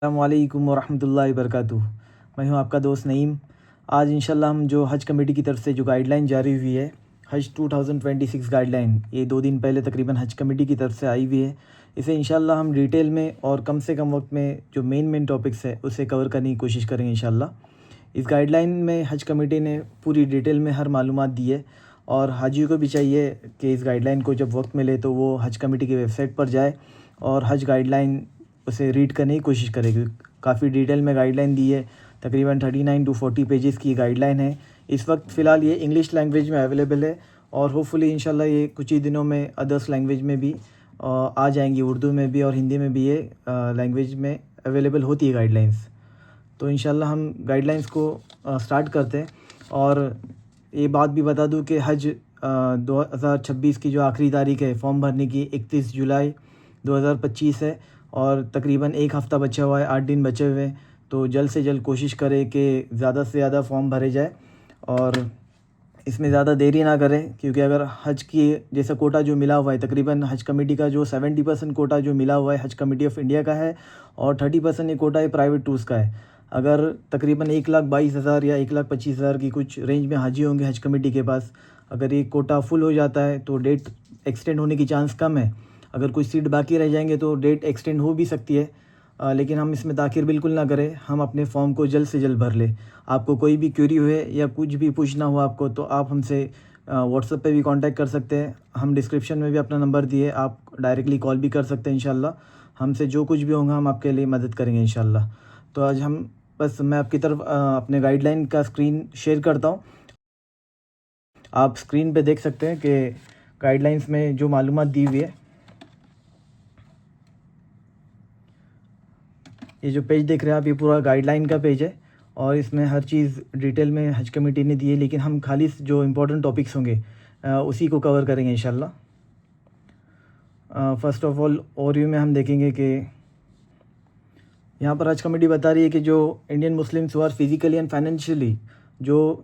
अस्सलामुअलैकुम वरहमतुल्लाहि वबरकातुहू। मैं हूं आपका दोस्त नईम। आज इंशाल्लाह हम जो हज कमेटी की तरफ से जो गाइडलाइन जारी हुई है, हज 2026 गाइडलाइन, ये 2 दिन पहले तकरीबन हज कमेटी की तरफ से आई हुई है। इसे इंशाल्लाह हम डिटेल में और कम से कम वक्त में जो मेन टॉपिक्स है उसे कवर करने की कोशिश करेंगे इंशाल्लाह। इस गाइडलाइन में हज कमेटी ने पूरी डिटेल में हर मालूमात दी है और हाजियों को भी चाहिए कि इस गाइडलाइन को जब वक्त मिले तो वो हज कमेटी की वेबसाइट पर जाए और हज गाइडलाइन उसे रीड करने की कोशिश करेगी। काफ़ी डिटेल में गाइडलाइन दी है, तकरीबन 39 टू 40 पेजेस की गाइडलाइन है। इस वक्त फ़िलहाल ये इंग्लिश लैंग्वेज में अवेलेबल है और होपफुली इंशाल्लाह ये कुछ ही दिनों में अदर्स लैंग्वेज में भी आ जाएंगी, उर्दू में भी और हिंदी में भी ये लैंग्वेज में अवेलेबल होती है गाइडलाइंस। तो इंशाल्लाह हम गाइडलाइंस को स्टार्ट करते हैं। और ये बात भी बता दूं कि हज 2026 की जो आखिरी तारीख है फॉर्म भरने की 31 जुलाई 2025 है और तकरीबन एक हफ़्ता बचा हुआ है, 8 दिन बचे हुए हैं। तो जल्द से जल्द कोशिश करें कि ज़्यादा से ज़्यादा फॉर्म भरे जाए और इसमें ज़्यादा देरी ना करें, क्योंकि अगर हज की जैसा कोटा जो मिला हुआ है, तकरीबन हज कमेटी का जो 70% कोटा जो मिला हुआ है हज कमेटी ऑफ इंडिया का है और 30% ये कोटा है प्राइवेट टूर्स का है। अगर तकरीबन 1,22,000 या 1,25,000 की कुछ रेंज में हाजी होंगे हज कमेटी के पास, अगर ये कोटा फुल हो जाता है तो डेट एक्सटेंड होने की चांस कम है। अगर कुछ सीट बाकी रह जाएंगे तो डेट एक्सटेंड हो भी सकती है, लेकिन हम इसमें ताख़िर बिल्कुल ना करें। हम अपने फॉर्म को जल्द से जल्द भर लें। आपको कोई भी क्वेरी हुए या कुछ भी पूछना हो आपको तो आप हमसे व्हाट्सएप पे भी कांटेक्ट कर सकते हैं। हम डिस्क्रिप्शन में भी अपना नंबर दिए, आप डायरेक्टली कॉल भी कर सकते हैं। इंशाल्लाह हमसे जो कुछ भी होगा हम आपके लिए मदद करेंगे इंशाल्लाह। तो आज हम बस मैं आपकी तरफ अपने गाइडलाइन का स्क्रीन शेयर करता हूँ। आप स्क्रीन पे देख सकते हैं कि गाइडलाइंस में जो मालूमात दी हुई है, ये जो पेज देख रहे हैं आप, ये पूरा गाइडलाइन का पेज है और इसमें हर चीज़ डिटेल में हज कमेटी ने दी है, लेकिन हम खाली जो इम्पोर्टेंट टॉपिक्स होंगे उसी को कवर करेंगे इंशाल्लाह। फ़र्स्ट ऑफ़ ऑल ओवरव्यू में हम देखेंगे कि यहाँ पर हज कमेटी बता रही है कि जो Indian Muslims are physically and financially, जो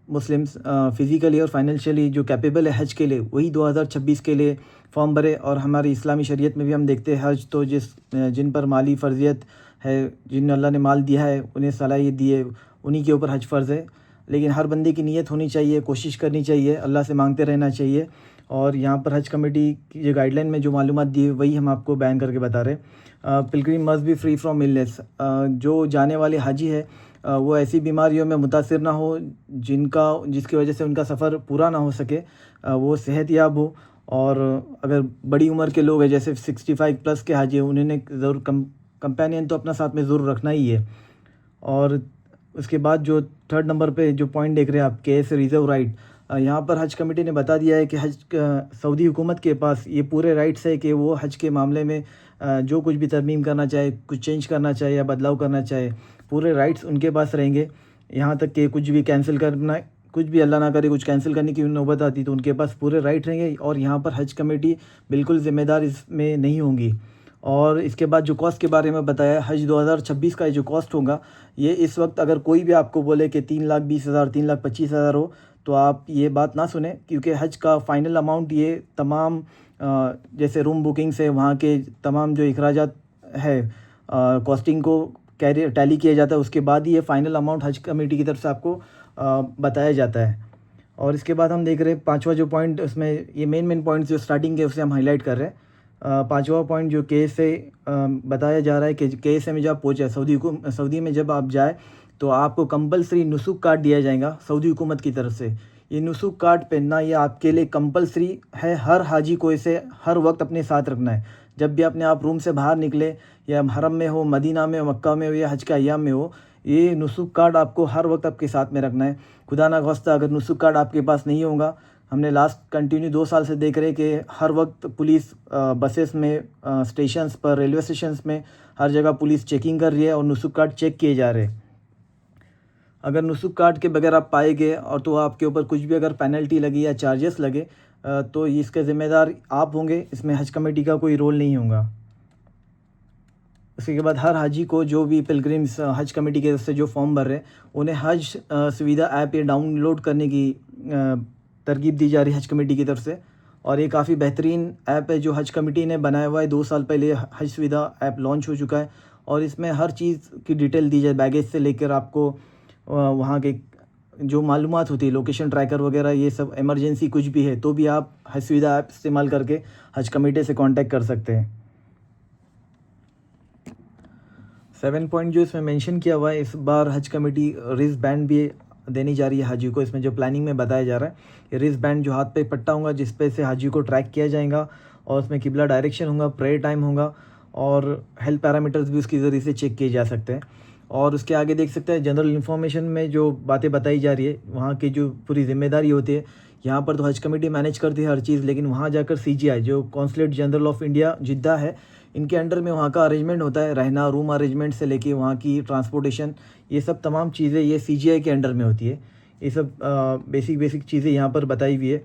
मुस्लिम्स फ़िज़िकली और फाइनेंशियली जो कैपेबल है हज के लिए, वही 2026 के लिए फॉर्म भरे। और हमारी इस्लामी शरीयत में भी हम देखते हैं हज तो जिन पर माली फ़र्ज़ियत है, जिन अल्लाह ने माल दिया है, उन्हें सलाहियत दी है, उन्हीं के ऊपर हज फ़र्ज़ है। लेकिन हर बंदे की नीयत होनी चाहिए, कोशिश करनी चाहिए, अल्लाह से मांगते रहना चाहिए। और यहाँ पर हज कमेटी की जो गाइडलाइन में जो मालूमात दी है वही हम आपको बयान करके बता रहे हैं। Pilgrim must be free from illness. जो जाने वाले हाजी है वो ऐसी बीमारियों में मुतासिर ना हो जिसकी वजह से उनका सफ़र पूरा ना हो सके, वो सेहतयाब हो। और अगर बड़ी उम्र के लोग हैं जैसे 65 प्लस के हाजी हैं, उन्होंने ज़रूर कंपेनियन तो अपना साथ में ज़रूर रखना ही है। और उसके बाद जो थर्ड नंबर पे जो पॉइंट देख रहे हैं आप, केस रिज़र्व राइट, यहाँ पर हज कमेटी ने बता दिया है कि सऊदी हुकूमत के पास ये पूरे राइट्स है कि वो हज के मामले में जो कुछ भी तरमीम करना चाहे, कुछ चेंज करना चाहे या बदलाव करना चाहे, पूरे राइट्स उनके पास रहेंगे। यहाँ तक कि कुछ भी कैंसिल करना, कुछ भी अल्लाह ना करे कुछ कैंसिल करने की नौबत आती तो उनके पास पूरे राइट रहेंगे और यहाँ पर हज कमेटी बिल्कुल ज़िम्मेदार इसमें नहीं होंगी। और इसके बाद जो कॉस्ट के बारे में बताया, हज 2026 का जो कॉस्ट होगा, ये इस वक्त अगर कोई भी आपको बोले कि 3,20,000 3,25,000 हो तो आप ये बात ना सुने, क्योंकि हज का फ़ाइनल अमाउंट ये तमाम जैसे रूम बुकिंग से वहाँ के तमाम जो अखराजात है, कॉस्टिंग को टैली किया जाता है, उसके बाद ही ये फ़ाइनल अमाउंट हज कमेटी की तरफ से आपको बताया जाता है। और इसके बाद हम देख रहे हैं पांचवा जो पॉइंट, उसमें ये मेन पॉइंट्स जो स्टार्टिंग के उसे हम हाईलाइट कर रहे हैं। पांचवा पॉइंट जो केस से बताया जा रहा है कि केस में जब आप पहुँचे सऊदी में जब आप जाए तो आपको कंपलसरी नुसुक कार्ड दिया जाएगा सऊदी हुकूमत की तरफ से। ये नुसुक कार्ड पहनना ये आपके लिए कंपलसरी है। हर हाजी को इसे हर वक्त अपने साथ रखना है। जब भी अपने आप रूम से बाहर निकले, या हरम में हो, मदीना में हो, मक्का में हो या हज के अय्याम में हो, ये नुसुक कार्ड आपको हर वक्त आपके साथ में रखना है। खुदा ना खास्ता अगर नुसुक कार्ड आपके पास नहीं होगा, हमने लास्ट कंटिन्यू 2 साल से देख रहे कि हर वक्त पुलिस बसेस में, स्टेशंस पर, रेलवे स्टेशंस में, हर जगह पुलिस चेकिंग कर रही है और नुसुक कार्ड चेक किए जा रहे हैं। अगर नुसुक कार्ड के बगैर आप पाए गए और तो आपके ऊपर कुछ भी अगर पेनल्टी लगी या चार्जेस लगे तो इसके ज़िम्मेदार आप होंगे, इसमें हज कमेटी का कोई रोल नहीं होगा। उसके बाद हर हाजी को जो भी पिलग्रिम्स हज कमेटी की तरफ से जो फॉर्म भर रहे हैं, उन्हें हज सुविधा ऐप ये डाउनलोड करने की तरगीब दी जा रही है हज कमेटी की तरफ से। और ये काफ़ी बेहतरीन ऐप है जो हज कमेटी ने बनाया हुआ है। 2 साल पहले हज सुविधा ऐप लॉन्च हो चुका है और इसमें हर चीज़ की डिटेल दी जाए, बैगेज से लेकर आपको वहाँ के जो मालूमात होती है, लोकेशन ट्रैकर वगैरह, ये सब इमरजेंसी कुछ भी है तो भी आप हज सुविधा ऐप इस्तेमाल करके हज कमेटी से कांटेक्ट कर सकते हैं। 7 पॉइंट जो इसमें मेंशन किया हुआ है, इस बार हज कमेटी रिस्ट बैंड भी देनी जा रही है हाजी को। इसमें जो प्लानिंग में बताया जा रहा है, ये रिस्ट बैंड जो हाथ पे पट्टा होगा जिस पे से हाजी को ट्रैक किया जाएगा, और उसमें किबला डायरेक्शन होगा, प्रेयर टाइम होगा, और हेल्थ पैरामीटर्स भी उसके ज़रिए से चेक किए जा सकते हैं। और उसके आगे देख सकते हैं जनरल इन्फॉर्मेशन में जो बातें बताई जा रही है, वहाँ की जो पूरी जिम्मेदारी होती है, यहाँ पर तो हज कमेटी मैनेज करती है हर चीज़, लेकिन वहाँ जाकर CGI जो कॉन्सुलेट जनरल ऑफ इंडिया जिद्दा है, इनके अंडर में वहाँ का अरेंजमेंट होता है, रहना, रूम अरेंजमेंट से लेके वहाँ की ट्रांसपोर्टेशन, ये सब तमाम चीज़ें ये CGI के अंडर में होती है। ये सब बेसिक चीज़ें यहाँ पर बताई हुई है।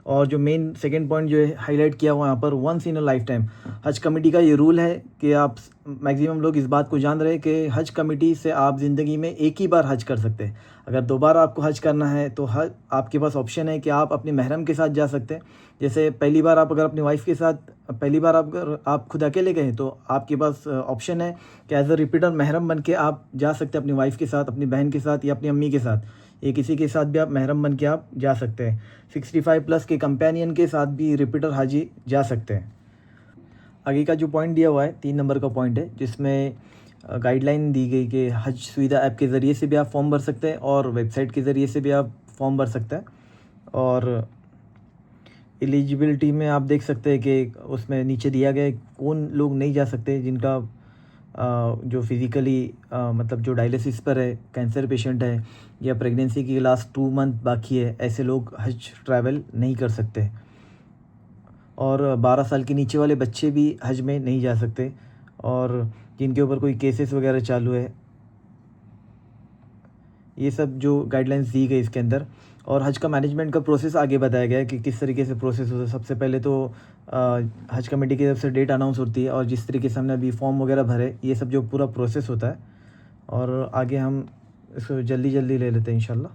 और जो मेन सेकंड पॉइंट जो है हाईलाइट किया हुआ यहाँ पर, once in a lifetime, हज कमेटी का ये रूल है कि आप मैक्सिमम लोग इस बात को जान रहे हैं कि हज कमेटी से आप ज़िंदगी में एक ही बार हज कर सकते हैं। अगर दोबारा आपको हज करना है तो हज आपके पास ऑप्शन है कि आप अपने महरम के साथ जा सकते हैं। जैसे पहली बार आप अगर अपनी वाइफ के साथ, पहली बार आप खुद अकेले गए तो आपके पास ऑप्शन है कि एज अ रिपीटर महरम बन के आप जा सकते हैं अपनी वाइफ के साथ, अपनी बहन के साथ या अपनी अम्मी के साथ, ये किसी के साथ भी आप महरम बन के आप जा सकते हैं। 65 प्लस के कंपेनियन के साथ भी रिपीटर हाजी जा सकते हैं। आगे का जो पॉइंट दिया हुआ है 3 नंबर का पॉइंट है, जिसमें गाइडलाइन दी गई कि हज सुविधा ऐप के ज़रिए से भी आप फॉर्म भर सकते हैं और वेबसाइट के ज़रिए से भी आप फॉर्म भर सकते हैं। और एलिजिबिलिटी में आप देख सकते हैं कि उसमें नीचे दिया गया है कौन लोग नहीं जा सकते, जिनका जो फिज़िकली मतलब जो डायलिसिस पर है, कैंसर पेशेंट है, या प्रेगनेंसी की लास्ट 2 मंथ बाकी है, ऐसे लोग हज ट्रैवल नहीं कर सकते। और 12 साल के नीचे वाले बच्चे भी हज में नहीं जा सकते, और जिनके ऊपर कोई केसेस वगैरह चालू है, ये सब जो गाइडलाइंस दी गई इसके अंदर। और हज का मैनेजमेंट का प्रोसेस आगे बताया गया है कि किस तरीके से प्रोसेस होता है। सबसे पहले तो हज कमेटी की तरफ से डेट अनाउंस होती है, और जिस तरीके से हमने अभी फॉर्म वगैरह भरे, ये सब जो पूरा प्रोसेस होता है। और आगे हम इसको जल्दी ले लेते हैं इंशाल्लाह।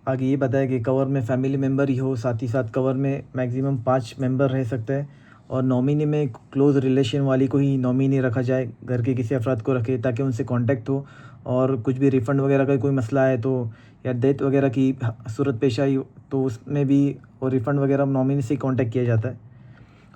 आगे ये बताया कि कवर में फैमिली मेम्बर ही हो, साथ ही साथ कवर में मैक्सिमम 5 मेंबर रह सकते हैं, और नॉमिनी में क्लोज़ रिलेशन वाली को ही नॉमिनी रखा जाए, घर के किसी अफराद को रखे ताकि उनसे कांटेक्ट हो, और कुछ भी रिफ़ंड वगैरह का कोई मसला है तो, या डेथ वगैरह की सूरत पेश आई तो उसमें भी और रिफ़ंड वगैरह नॉमिनी से कांटेक्ट किया जाता है।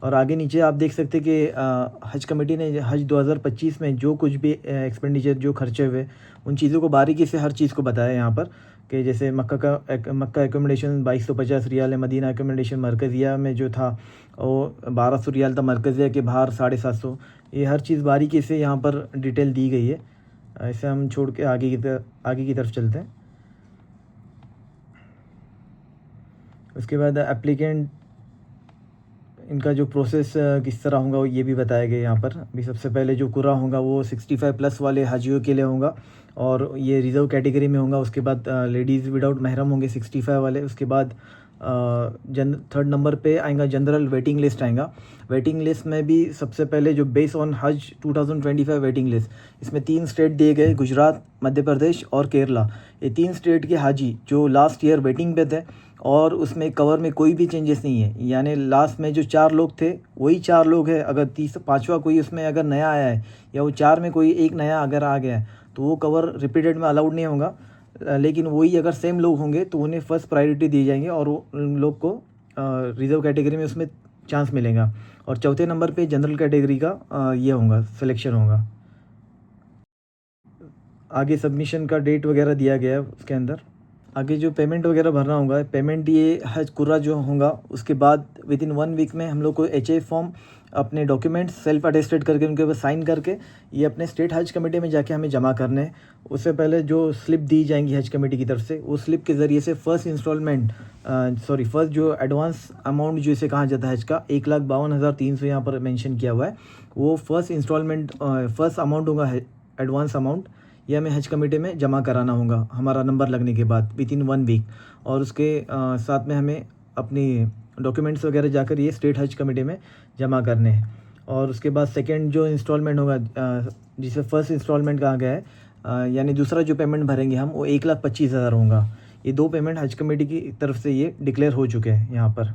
और आगे नीचे आप देख सकते हैं कि हज कमेटी ने हज 2025 में जो कुछ भी एक्सपेंडिचर जो खर्चे हुए, उन चीज़ों को बारीकी से हर चीज़ को बताया यहाँ पर, कि जैसे मक्का एकोमोडेशन 2250 रियाल है, मदीना एकोमोडेशन मरकज़िया में जो था वो 1200 रियाल था, मरकज़िया के बाहर 750। ये हर चीज़ बारीकी से यहाँ पर डिटेल दी गई है। ऐसे हम छोड़ के आगे की तरफ चलते हैं। उसके बाद एप्लीकेंट, इनका जो प्रोसेस किस तरह होगा ये भी बताया गया यहाँ पर। अभी सबसे पहले जो कुर्रा होगा वो 65 प्लस वाले हाजियों के लिए होगा, और ये रिज़र्व कैटेगरी में होगा। उसके बाद लेडीज़ विदाउट महरम होंगे 65 वाले। उसके बाद थर्ड नंबर पे आएगा जनरल वेटिंग लिस्ट आएगा। वेटिंग लिस्ट में भी सबसे पहले जो बेस ऑन हज 2025 वेटिंग लिस्ट, इसमें 3 स्टेट दिए गए, गुजरात, मध्य प्रदेश और केरला। ये 3 स्टेट के हाजी जो लास्ट ईयर वेटिंग पे थे, और उसमें कवर में कोई भी चेंजेस नहीं है, यानी लास्ट में जो 4 लोग थे वही 4 लोग हैं। अगर 5वां कोई उसमें अगर नया आया है, या वो 4 में कोई एक नया अगर आ गया है, तो वो कवर रिपीटेड में अलाउड नहीं होगा। लेकिन वही अगर सेम लोग होंगे तो उन्हें फर्स्ट प्रायोरिटी दी जाएंगे, और उन लोग को रिज़र्व कैटेगरी में उसमें चांस मिलेगा। और चौथे नंबर पे जनरल कैटेगरी का ये होगा, सिलेक्शन होगा। आगे सबमिशन का डेट वगैरह दिया गया है उसके अंदर। आगे जो पेमेंट वगैरह भरना होगा, पेमेंट ये हज कुर्रा जो होगा उसके बाद विदिन 1 वीक में हम लोग को HA फॉर्म, अपने डॉक्यूमेंट्स सेल्फ अटेस्टेड करके उनके ऊपर साइन करके ये अपने स्टेट हज कमेटी में जाके हमें जमा करने हैं। उससे पहले जो स्लिप दी जाएंगी हज कमेटी की तरफ से, वो स्लिप के ज़रिए से फर्स्ट जो एडवांस अमाउंट जो इसे कहा जाता है हज का, 1,52,300 यहाँ पर मेंशन किया हुआ है, वो फर्स्ट अमाउंट होगा एडवांस अमाउंट। ये हमें हज कमेटी में जमा कराना होगा हमारा नंबर लगने के बाद विदिन 1 वीक। और उसके साथ में हमें अपनी डॉक्यूमेंट्स वगैरह जाकर ये स्टेट हज कमेटी में जमा करने हैं। और उसके बाद सेकंड जो इंस्टॉलमेंट होगा, जिसे फर्स्ट इंस्टॉलमेंट कहा गया है, यानी दूसरा जो पेमेंट भरेंगे हम, वो 1,25,000 होगा। ये 2 पेमेंट हज कमेटी की तरफ से ये डिक्लेयर हो चुके हैं यहाँ पर।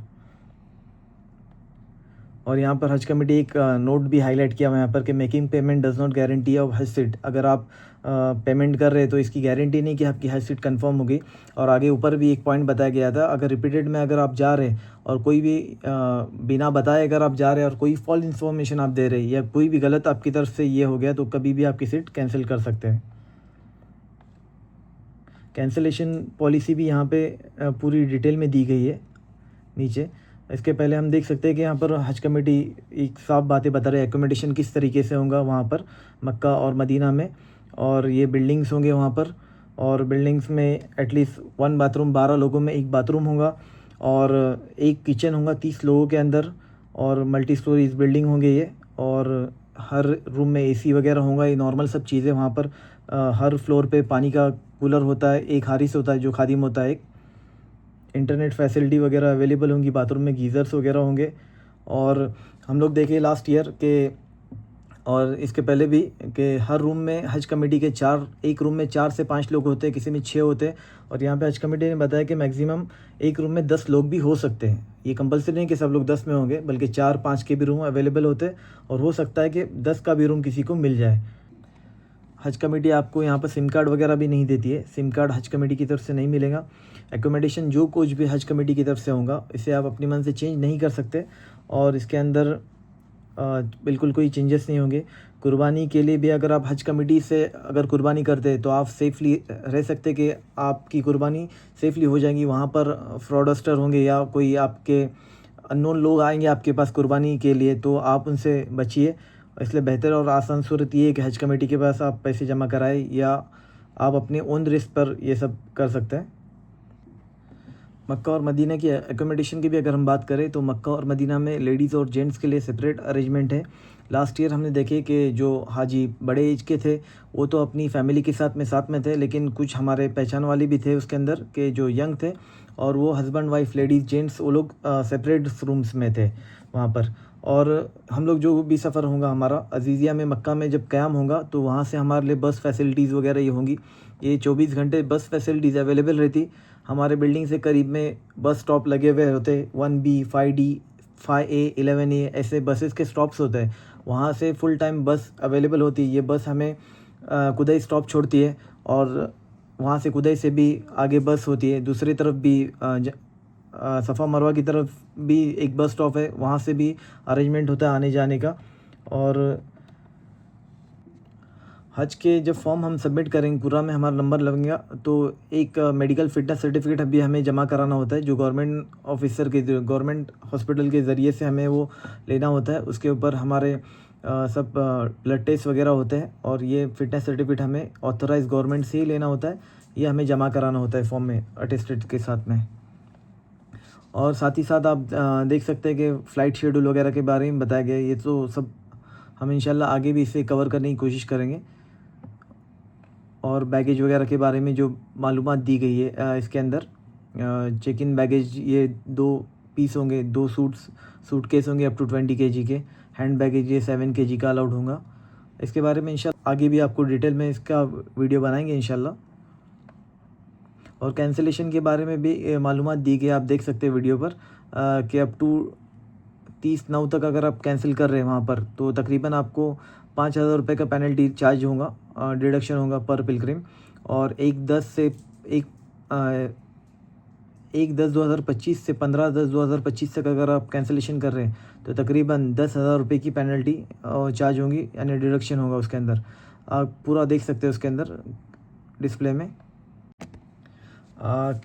और यहाँ पर हज कमेटी एक नोट भी हाईलाइट किया हुआ है यहाँ पर कि making payment does not guarantee of हज सीट। अगर आप पेमेंट कर रहे हैं तो इसकी गारंटी नहीं कि आपकी हज सीट कंफर्म होगी। और आगे ऊपर भी एक पॉइंट बताया गया था, अगर रिपीटेड में अगर आप जा रहे हैं और कोई भी बिना बताए अगर आप जा रहे हैं और कोई फॉल्स इन्फॉर्मेशन आप दे रहे हैं या कोई भी गलत आपकी तरफ से ये हो गया तो कभी भी आपकी सीट कैंसिल कर सकते हैं। कैंसिलेशन पॉलिसी भी यहाँ पे पूरी डिटेल में दी गई है नीचे। इसके पहले हम देख सकते हैं कि यहाँ पर हज कमेटी एक साफ बातें बता रहे हैं, एकोमोडेशन किस तरीके से होगा वहाँ पर मक्का और मदीना में, और ये बिल्डिंग्स होंगे वहाँ पर, और बिल्डिंग्स में एटलीस्ट 1 बाथरूम, 12 लोगों में 1 बाथरूम होगा, और 1 किचन होगा 30 लोगों के अंदर, और मल्टी स्टोरीज बिल्डिंग होंगे ये, और हर रूम में एसी वगैरह होगा, ये नॉर्मल सब चीज़ें वहाँ पर। हर फ्लोर पे पानी का कूलर होता है, एक हारिस होता है जो खादिम होता है, एक इंटरनेट फैसिलिटी वगैरह अवेलेबल होंगी, बाथरूम में गीज़र्स वगैरह होंगे। और हम लोग देखे लास्ट ईयर के और इसके पहले भी कि हर रूम में हज कमेटी के एक रूम में 4 से 5 लोग होते हैं, किसी में 6 होते हैं। और यहाँ पे हज कमेटी ने बताया कि मैक्सिमम एक रूम में 10 लोग भी हो सकते हैं। ये कंपलसरी नहीं कि सब लोग 10 में होंगे, बल्कि 4-5 के भी रूम अवेलेबल होते हैं, और हो सकता है कि 10 का भी रूम किसी को मिल जाए। हज कमेटी आपको यहाँ पर सिम कार्ड वगैरह भी नहीं देती है, सिम कार्ड हज कमेटी की तरफ से नहीं मिलेगा। एकोमोडेशन जो कुछ भी हज कमेटी की तरफ से होगा इसे आप अपनी मन से चेंज नहीं कर सकते, और इसके अंदर बिल्कुल कोई चेंजेस नहीं होंगे। कुर्बानी के लिए भी अगर आप हज कमेटी से अगर कुर्बानी करते तो आप सेफली रह सकते कि आपकी कुर्बानी सेफली हो जाएगी। वहाँ पर फ्रॉडस्टर होंगे या कोई आपके अननोन लोग आएंगे आपके पास कुर्बानी के लिए, तो आप उनसे बचिए। इसलिए बेहतर और आसान सूरत ये है कि हज कमेटी के पास आप पैसे जमा कराएं, या आप अपने ओन रिस्क पर ये सब कर सकते हैं। मक्का और मदीना की एकोमोडेशन की भी अगर हम बात करें तो मक्का और मदीना में लेडीज़ और जेंट्स के लिए सेपरेट अरेंजमेंट है। लास्ट ईयर हमने देखे कि जो हाजी बड़े एज के थे वो तो अपनी फैमिली के साथ में थे, लेकिन कुछ हमारे पहचान वाले भी थे उसके अंदर के जो यंग थे, और वो हस्बैंड वाइफ लेडीज़ जेंट्स वो लोग सेपरेट रूम्स में थे वहाँ पर। और हम लोग जो भी सफ़र होगा हमारा अजीज़िया में मक्का में जब क़याम होगा तो वहाँ से हमारे लिए बस फैसिलिटीज़ वगैरह ये होंगी। ये 24 घंटे बस फैसिलिटीज़ अवेलेबल रहती। हमारे बिल्डिंग से करीब में बस स्टॉप लगे हुए होते, 1B, 5D, 5A, 11A ऐसे बसेस के स्टॉप्स होते हैं। वहाँ से फुल टाइम बस अवेलेबल होती है। ये बस हमें कुदाई स्टॉप छोड़ती है, और वहाँ से कुदाई से भी आगे बस होती है। दूसरी तरफ भी सफ़ा मरवा की तरफ भी एक बस स्टॉप है, वहाँ से भी अरेंजमेंट होता है आने जाने का। और हज के जब फॉर्म हम सबमिट करेंगे पूरा में हमारा नंबर लगेगा तो एक मेडिकल फिटनेस सर्टिफिकेट अभी हमें जमा कराना होता है, जो गवर्नमेंट ऑफिसर के गवर्नमेंट हॉस्पिटल के ज़रिए से हमें वो लेना होता है। उसके ऊपर हमारे सब ब्लड टेस्ट वगैरह होते हैं, और ये फिटनेस सर्टिफिकेट हमें ऑथराइज गवर्नमेंट से ही लेना होता है। ये हमें जमा कराना होता है फॉर्म में अटेस्टेड के साथ में। और साथ ही साथ आप देख सकते हैं कि फ़्लाइट शेड्यूल वगैरह के बारे में बताया गया है। ये तो सब हम इंशाल्लाह आगे भी इसे कवर करने की कोशिश करेंगे। और बैगेज वगैरह के बारे में जो मालूमात दी गई है इसके अंदर, चेक इन बैगेज ये 2 पीस होंगे, 2 सूटकेस होंगे अप टू 20 kg के। हैंड बैगेज ये 7 kg का अलाउड होगा। इसके बारे में इंशाल्लाह आगे भी आपको डिटेल में इसका वीडियो बनाएंगे इंशाल्लाह। और कैंसिलेशन के बारे में भी मालूमात दी गई, आप देख सकते हैं वीडियो पर कि अप टू 30/9 तक अगर आप कैंसिल कर रहे हैं वहाँ पर तो तकरीबन आपको 5,000 रुपये का पेनल्टी चार्ज होगा, डिडक्शन होगा पर पिलग्रिम। और 1/10/2025 से 15/10/2025 तक अगर आप कैंसिलेशन कर रहे हैं तो तकरीबन 10,000 रुपये की पेनल्टी चार्ज होंगी, यानी डिडक्शन होगा उसके अंदर। आप पूरा देख सकते हैं उसके अंदर डिस्प्ले में।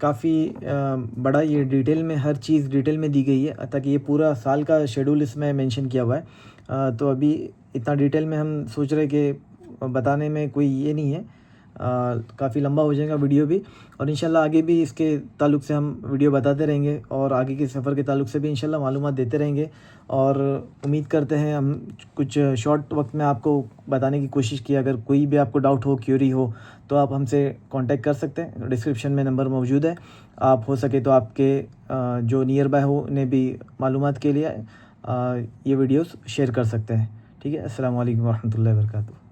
काफ़ी बड़ा ये डिटेल में हर चीज़ डिटेल में दी गई है, ताकि ये पूरा साल का शेड्यूल इसमें मेंशन किया हुआ है। तो अभी इतना डिटेल में हम सोच रहे कि बताने में कोई ये नहीं है, काफ़ी लंबा हो जाएगा वीडियो भी। और इंशाल्लाह आगे भी इसके ताल्लुक़ से हम वीडियो बताते रहेंगे, और आगे के सफ़र के ताल्लुक़ से भी इंशाल्लाह मालूमात देते रहेंगे। और उम्मीद करते हैं हम कुछ शॉर्ट वक्त में आपको बताने की कोशिश की। अगर कोई भी आपको डाउट हो, क्यूरी हो, तो आप हमसे कांटेक्ट कर सकते हैं। डिस्क्रिप्शन में नंबर मौजूद है। आप हो सके तो आपके जो नियर बाय हो उन्हें भी मालूमात के लिए ये वीडियोस शेयर कर सकते हैं। ठीक है। अस्सलाम वालेकुम रहमतुल्लाहि व बरकातहू।